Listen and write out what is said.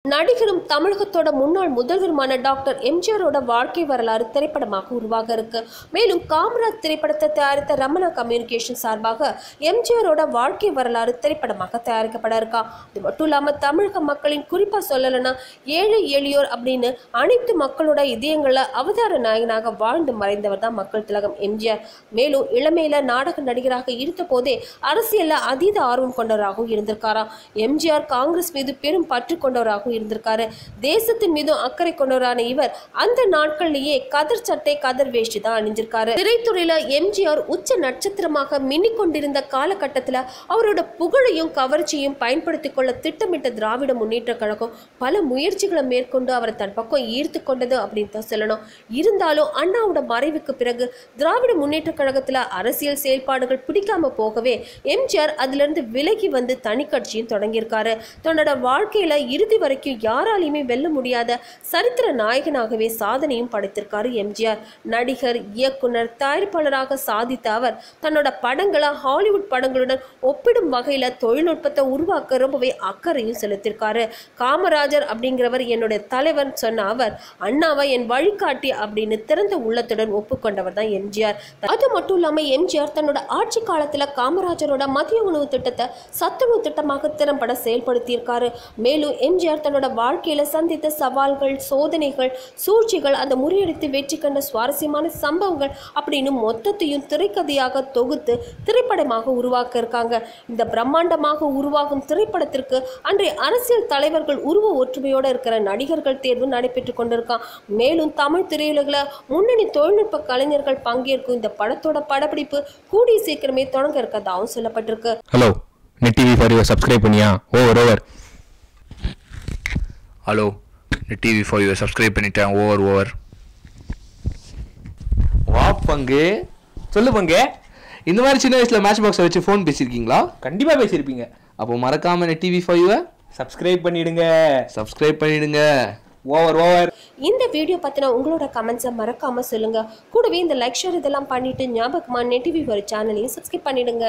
நடிகரும் தமிழகத்தோட முன்னாள் முதல்வருமான டாக்டர் எம்ஜிஆரோட வாழ்க்கை வரலாறு திரைப்படமாக உருவாக இருக்கு. மேலும் காமராஜ் திரைப்படத்தை தயாரித்த ரமணா கம்யூனிகேஷன் சார்பாக எம்ஜிஆரோட வாழ்க்கை வரலாறு திரைப்படமாக தயாரிக்கப்பட இருக்கா. இது மட்டும் இல்லாம தமிழக மக்களின் குறிப்பா சொல்லலைன்னா ஏழை எளியோர் அப்படின்னு அனைத்து மக்களோட இதயங்கள அவதார நாயகனாக வாழ்ந்து மறைந்தவர் தான் மக்கள் திலகம் எம்ஜிஆர். மேலும் இளமையில நாடக நடிகராக இருந்த போதே அரசியல்ல அதீத ஆர்வம் கொண்டவராகவும் இருந்திருக்காராம். எம்ஜிஆர் காங்கிரஸ் மீது பெரும் பற்று கொண்டவராக இருந்திருக்காரு. தேசத்தின் மீதும் அக்கறை கொண்டவரான இவர் அந்த நாட்களிலேயே கதர் சட்டை கதர் வேஷ்டி தான் அணிஞ்சிருக்காரு. திரைத்துறையில எம்ஜிஆர் உச்ச நட்சத்திரமாக மின்னிக் கொண்டிருந்த காலகட்டத்தில் அவரோட புகழையும் கவர்ச்சியும் பயன்படுத்திக் கொள்ள திட்டமிட்ட திராவிட முன்னேற்ற கழகம் பல முயற்சிகளை மேற்கொண்டு அவரை தன் பக்கம் ஈர்த்து கொண்டது அப்படின்னு தான் சொல்லணும். இருந்தாலும் அண்ணாவோட மறைவுக்கு பிறகு திராவிட முன்னேற்ற கழகத்துல அரசியல் செயல்பாடுகள் பிடிக்காம போகவே எம்ஜிஆர் அதுல இருந்து விலகி வந்து தனி கட்சியும் தொடங்கியிருக்காரு. தன்னோட வாழ்க்கையில இறுதி வரைக்கும் யாராலையுமே வெல்ல முடியாத சரித்திர நாயகனாகவே சாதனையும் படைத்திருக்காரு எம்ஜிஆர். நடிகர், இயக்குனர், தயாரிப்பாளராக சாதித்த அவர் தன்னோட படங்களை ஹாலிவுட் படங்களுடன் ஒப்பிடும் வகையில தொழில்நுட்பத்தை உருவாக்க ரொம்பவே அக்கறையும் செலுத்திருக்காரு. காமராஜர் அப்படிங்கிறவர் என்னுடைய தலைவர் சொன்ன அவர் அண்ணாவை என் வழிகாட்டி அப்படின்னு திறந்த உள்ளத்துடன் ஒப்புக்கொண்டவர் தான் எம்ஜிஆர். அது மட்டும் இல்லாம எம்ஜிஆர் தன்னோட ஆட்சி காலத்துல காமராஜரோட மதிய உணவு திட்டத்தை சத்துணவு திட்டமாக திறம்பட செயல்படுத்தி இருக்காரு. மேலும் எம்ஜிஆர் தன்னோட வாழ்க்கையில சந்தித்த சவால்கள், சோதனைகள், சூழ்ச்சிகள், அந்த முறியடித்து வெற்றி கண்ட சுவாரஸ்யமான சம்பவங்கள் அப்படின்னு மொத்தத்தையும் திரைக்கதையாக தொகுத்து திரைப்படமாக உருவாக்க இருக்காங்க. இந்த பிரம்மாண்டமாக உருவாகும் திரைப்படத்திற்கு அன்றைய அரசியல் தலைவர்கள் உருவ ஒற்றுமையோடு இருக்கிற நடிகர்கள் தேர்வு நடைபெற்றுக் கொண்டிருக்கான். மேலும் தமிழ் திரையுலகில் முன்னணி தொழில்நுட்ப கலைஞர்கள் பங்கேற்கும் இந்த படத்தோட படப்பிடிப்பு கூடிய சீக்கிரமே தொடங்க இருக்கதாகவும் சொல்லப்பட்டிருக்கு. Hello, net TV for you subscribe பண்ணியா? Over. Hello, net TV for you subscribe பண்ணிட்டேன். ஓவர். வா பங்கு, சொல்லு பங்கு. இந்த மாதிரி சின்ன வயசுல மேட்ச் பாக்ஸை வச்சு ஃபோன் பேசியிருக்கீங்களா? கண்டிப்பா பேசியிருப்பீங்க. அப்போ மறக்காம net TV for you subscribe பண்ணிடுங்க. ஓவர். இந்த வீடியோ பத்தின உங்களோட கமெண்ட்ஸை மறக்காம சொல்லுங்க. கூடவே இந்த லைக் ஷேர் இதெல்லாம் பண்ணிட்டு ஞாபகமா நெட் டிவி ஃபார் சேனலையும் சப்ஸ்கிரைப் பண்ணிடுங்க.